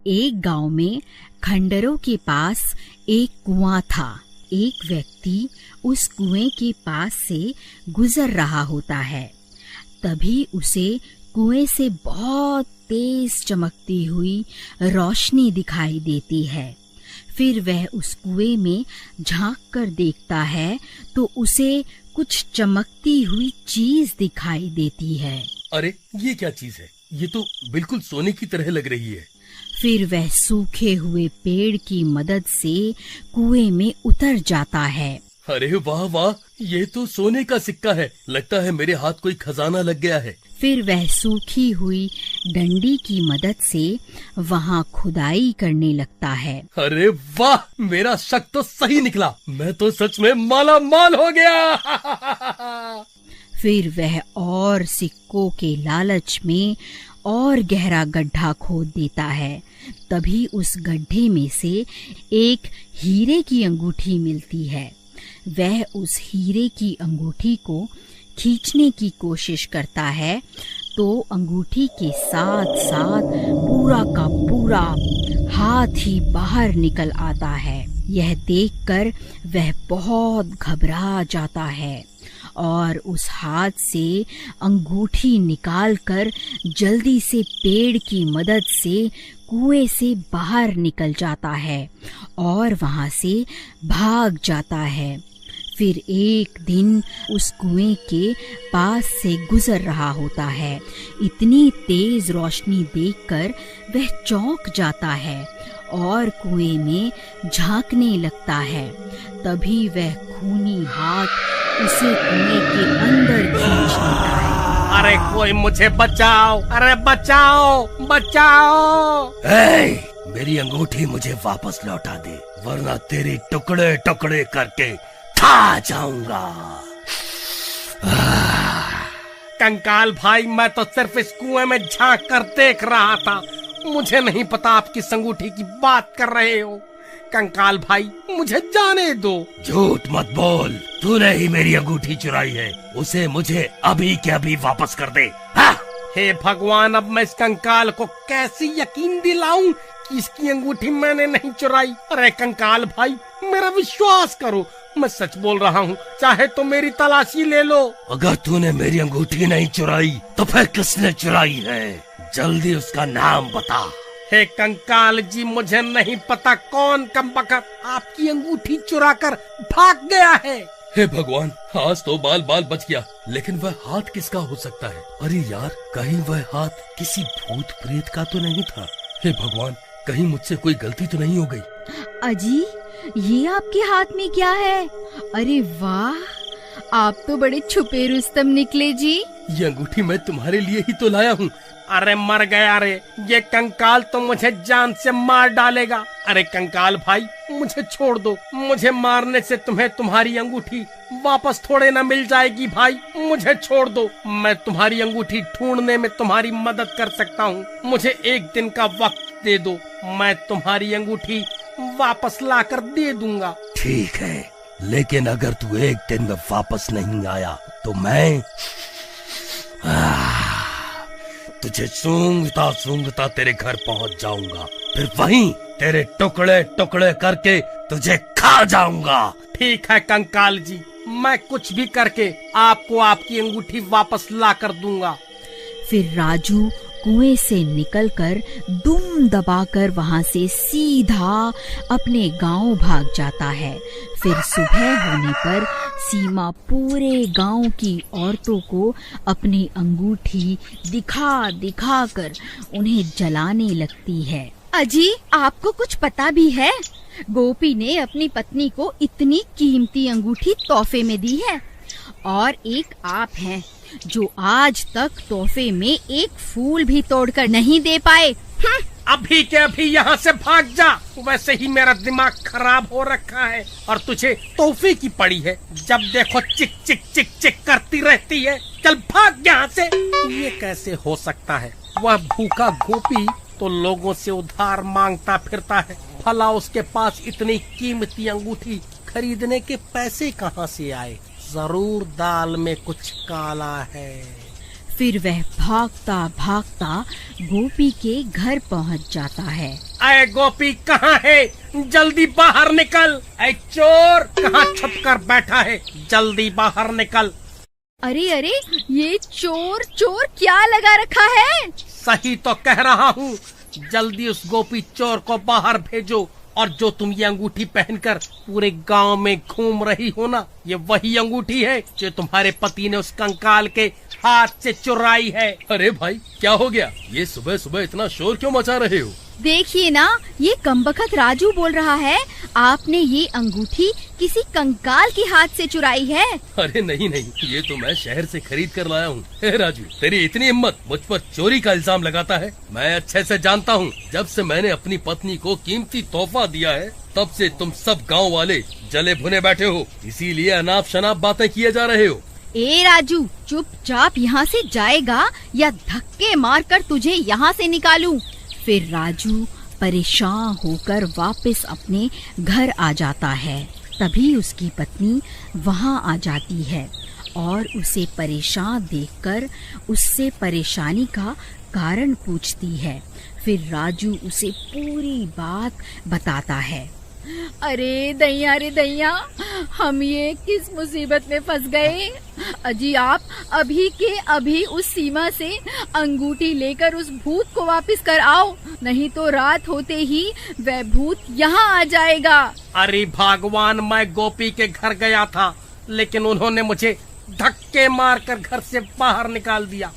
एक गांव में खंडरों के पास एक कुआं था। एक व्यक्ति उस कुएं के पास से गुजर रहा होता है। तभी उसे कुएं से बहुत तेज चमकती हुई रोशनी दिखाई देती है। फिर वह उस कुएं में झांक कर देखता है तो उसे कुछ चमकती हुई चीज दिखाई देती है। अरे ये क्या चीज है? ये तो बिल्कुल सोने की तरह लग रही है। फिर वह सूखे हुए पेड़ की मदद से कुएं में उतर जाता है। अरे वाह वाह, ये तो सोने का सिक्का है। लगता है मेरे हाथ कोई खजाना लग गया है। फिर वह सूखी हुई डंडी की मदद से वहां खुदाई करने लगता है। अरे वाह, मेरा शक तो सही निकला। मैं तो सच में माला माल हो गया। फिर वह और सिक्कों के लालच में और गहरा गड्ढा खोद देता है। तभी उस गड्ढे में से एक हीरे की अंगूठी मिलती है। वह उस हीरे की अंगूठी को खींचने की कोशिश करता है तो अंगूठी के साथ साथ पूरा का पूरा हाथ ही बाहर निकल आता है। यह देखकर वह बहुत घबरा जाता है और उस हाथ से अंगूठी निकालकर जल्दी से पेड़ की मदद से कुएं से बाहर निकल जाता है और वहां से भाग जाता है। फिर एक दिन उस कुएं के पास से गुजर रहा होता है। इतनी तेज रोशनी देखकर वह चौंक जाता है और कुएं में झांकने लगता है। तभी वह खूनी हाथ उसे कुएं के अंदर खींच लेता है। अरे कोई मुझे बचाओ! अरे बचाओ बचाओ! मेरी अंगूठी मुझे वापस लौटा दे, वरना तेरे टुकड़े टुकड़े करके खा जाऊंगा। कंकाल भाई, मैं तो सिर्फ इस कुएं में झांक कर देख रहा था। मुझे नहीं पता आप किस अंगूठी की बात कर रहे हो। कंकाल भाई, मुझे जाने दो। झूठ मत बोल, तूने ही मेरी अंगूठी चुराई है। उसे मुझे अभी के अभी वापस कर दे। हे भगवान, अब मैं इस कंकाल को कैसे यकीन दिलाऊं कि इसकी अंगूठी मैंने नहीं चुराई। अरे कंकाल भाई, मेरा विश्वास करो, मैं सच बोल रहा हूँ। चाहे तो मेरी तलाशी ले लो। अगर तूने मेरी अंगूठी नहीं चुराई तो फिर किसने चुराई है? जल्दी उसका नाम बता। हे कंकाल जी, मुझे नहीं पता कौन कमबख्त आपकी अंगूठी चुरा कर भाग गया है। हे भगवान, आज तो बाल बाल बच गया, लेकिन वह हाथ किसका हो सकता है? अरे यार, कहीं वह हाथ किसी भूत प्रेत का तो नहीं था? हे भगवान, कहीं मुझसे कोई गलती तो नहीं हो गई? अजी, ये आपके हाथ में क्या है? अरे वाह, आप तो बड़े छुपे रुस्तम निकले जी। ये अंगूठी मैं तुम्हारे लिए ही तो लाया हूँ। अरे मर गया रे, ये कंकाल तो मुझे जान से मार डालेगा। अरे कंकाल भाई, मुझे छोड़ दो। मुझे मारने से तुम्हें तुम्हारी अंगूठी वापस थोड़े ना मिल जाएगी। भाई मुझे छोड़ दो, मैं तुम्हारी अंगूठी ढूंढने में तुम्हारी मदद कर सकता हूँ। मुझे एक दिन का वक्त दे दो, मैं तुम्हारी अंगूठी वापस लाकर दे दूंगा। ठीक है, लेकिन अगर तू एक दिन में वापस नहीं आया तो मैं तुझे सूंघता सूंघता तेरे घर पहुंच जाऊंगा। फिर वहीं तेरे टुकड़े टुकड़े करके तुझे खा जाऊंगा। ठीक है कंकाल जी, मैं कुछ भी करके आपको आपकी अंगूठी वापस ला कर दूंगा। फिर राजू कुएं से निकलकर दुम दबाकर वहां से सीधा अपने गांव भाग जाता है। फिर सुबह होने पर सीमा पूरे गांव की औरतों को अपनी अंगूठी दिखा दिखा कर उन्हें जलाने लगती है। अजी, आपको कुछ पता भी है? गोपी ने अपनी पत्नी को इतनी कीमती अंगूठी तोहफे में दी है और एक आप हैं जो आज तक तोहफे में एक फूल भी तोड़कर नहीं दे पाए। अभी के अभी यहाँ से भाग जा। वैसे ही मेरा दिमाग खराब हो रखा है और तुझे तोहफे की पड़ी है। जब देखो चिक चिक चिक चिक करती रहती है। चल भाग यहाँ से। ये कैसे हो सकता है? वह भूखा गोपी तो लोगों से उधार मांगता फिरता है, भला उसके पास इतनी कीमती अंगूठी खरीदने के पैसे कहाँ से आए? जरूर दाल में कुछ काला है। फिर वह भागता भागता गोपी के घर पहुंच जाता है। अरे गोपी कहाँ है? जल्दी बाहर निकल। अरे चोर कहाँ छुप कर बैठा है? जल्दी बाहर निकल। अरे अरे, ये चोर चोर क्या लगा रखा है? सही तो कह रहा हूँ। जल्दी उस गोपी चोर को बाहर भेजो। और जो तुम ये अंगूठी पहनकर पूरे गांव में घूम रही हो ना, ये वही अंगूठी है जो तुम्हारे पति ने उस कंकाल के हाथ से चुराई है। अरे भाई, क्या हो गया? ये सुबह सुबह इतना शोर क्यों मचा रहे हो? देखिए ना, ये कमबख्त राजू बोल रहा है आपने ये अंगूठी किसी कंकाल के हाथ से चुराई है। अरे नहीं नहीं, ये तो मैं शहर से खरीद कर लाया हूँ। हे राजू, तेरी इतनी हिम्मत, मुझ पर चोरी का इल्जाम लगाता है? मैं अच्छे से जानता हूँ, जब से मैंने अपनी पत्नी को कीमती तोहफा दिया है, तब से तुम सब गाँव वाले जले भुने बैठे हो। इसीलिए अनाप शनाप बातें किए जा रहे हो। ए राजू, चुपचाप यहाँ से जाएगा या धक्के मारकर तुझे यहाँ से निकालूं? फिर राजू परेशान होकर वापस अपने घर आ जाता है। तभी उसकी पत्नी वहाँ आ जाती है और उसे परेशान देखकर उससे परेशानी का कारण पूछती है। फिर राजू उसे पूरी बात बताता है। अरे दैया रे दैया, हम ये किस मुसीबत में फंस गए। अजी आप अभी के अभी उस सीमा से अंगूठी लेकर उस भूत को वापस कर आओ, नहीं तो रात होते ही वह भूत यहाँ आ जाएगा। अरे भगवान, मैं गोपी के घर गया था, लेकिन उन्होंने मुझे धक्के मारकर घर से बाहर निकाल दिया।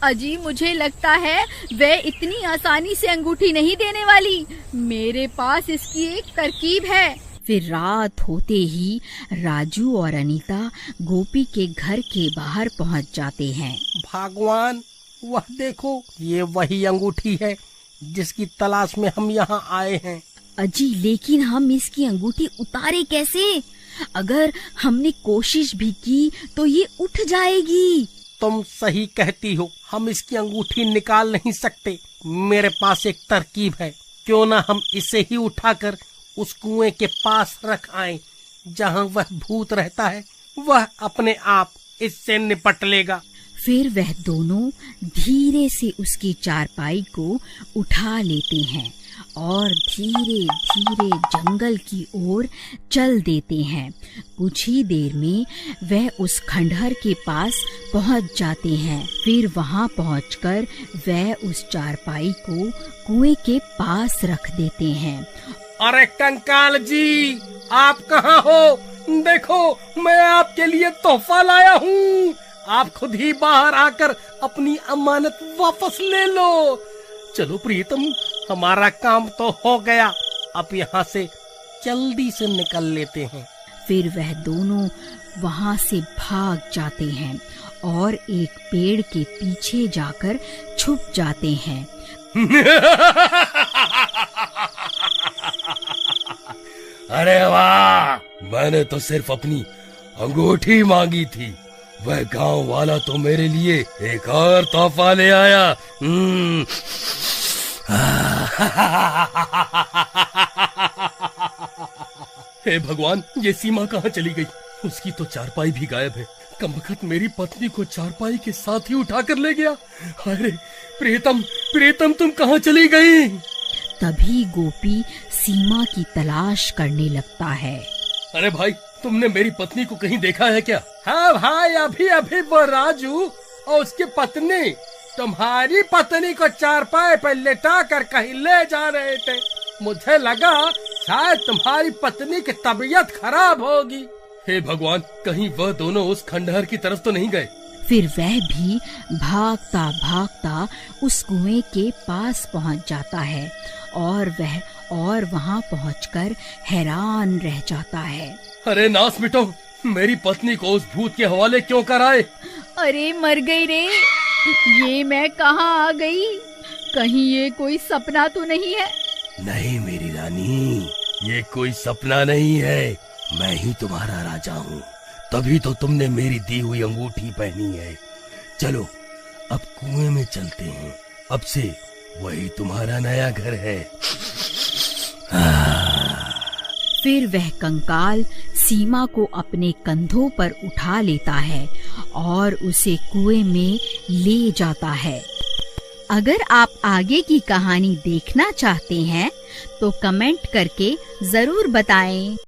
अजी मुझे लगता है वह इतनी आसानी से अंगूठी नहीं देने वाली। मेरे पास इसकी एक तरकीब है। फिर रात होते ही राजू और अनीता गोपी के घर के बाहर पहुंच जाते हैं। भगवान, वह देखो, ये वही अंगूठी है जिसकी तलाश में हम यहाँ आए हैं। अजी, लेकिन हम इसकी अंगूठी उतारे कैसे? अगर हमने कोशिश भी की तो ये उठ जाएगी। तुम सही कहती हो, हम इसकी अंगूठी निकाल नहीं सकते। मेरे पास एक तरकीब है, क्यों ना हम इसे ही उठाकर उस कुएं के पास रख आएं, जहां वह भूत रहता है। वह अपने आप इससे निपट लेगा। फिर वह दोनों धीरे से उसकी चारपाई को उठा लेते हैं और धीरे धीरे जंगल की ओर चल देते हैं। कुछ ही देर में वह उस खंडहर के पास पहुंच जाते हैं। फिर वहां पहुंचकर वह उस चारपाई को कुएं के पास रख देते हैं। अरे कंकाल जी, आप कहाँ हो? देखो, मैं आपके लिए तोहफा लाया हूँ। आप खुद ही बाहर आकर अपनी अमानत वापस ले लो। चलो प्रीतम, हमारा काम तो हो गया। अब यहाँ से जल्दी से निकल लेते हैं। फिर वह दोनों वहाँ से भाग जाते हैं और एक पेड़ के पीछे जाकर छुप जाते हैं। अरे वाह, मैंने तो सिर्फ अपनी अंगूठी मांगी थी। वह गांव वाला तो मेरे लिए एक और तोहफा ले आया। हे भगवान, ये सीमा कहाँ चली गई? उसकी तो चारपाई भी गायब है। कमबख्त मेरी पत्नी को चारपाई के साथ ही उठा कर ले गया। अरे प्रीतम, प्रीतम तुम कहाँ चली गई? तभी गोपी सीमा की तलाश करने लगता है। अरे भाई, तुमने मेरी पत्नी को कहीं देखा है क्या? हाँ भाई, अभी अभी वो राजू और उसकी पत्नी तुम्हारी पत्नी को चारपाई पर लेटा कर कहीं ले जा रहे थे। मुझे लगा शायद तुम्हारी पत्नी की तबीयत खराब होगी। हे भगवान, कहीं वह दोनों उस खंडहर की तरफ तो नहीं गए? फिर वह भी भागता भागता उस कुएं के पास पहुंच जाता है और वहां पहुंचकर हैरान रह जाता है। अरे नास मिटो, मेरी पत्नी को उस भूत के हवाले क्यों कराए? अरे मर गई रे, ये मैं कहाँ आ गई? कहीं ये कोई सपना तो नहीं है? नहीं मेरी रानी, ये कोई सपना नहीं है। मैं ही तुम्हारा राजा हूँ, तभी तो तुमने मेरी दी हुई अंगूठी पहनी है। चलो अब कुएं में चलते हैं, अब से वही तुम्हारा नया घर है। फिर वह कंकाल सीमा को अपने कंधों पर उठा लेता है और उसे कुएं में ले जाता है। अगर आप आगे की कहानी देखना चाहते हैं तो कमेंट करके जरूर बताएं।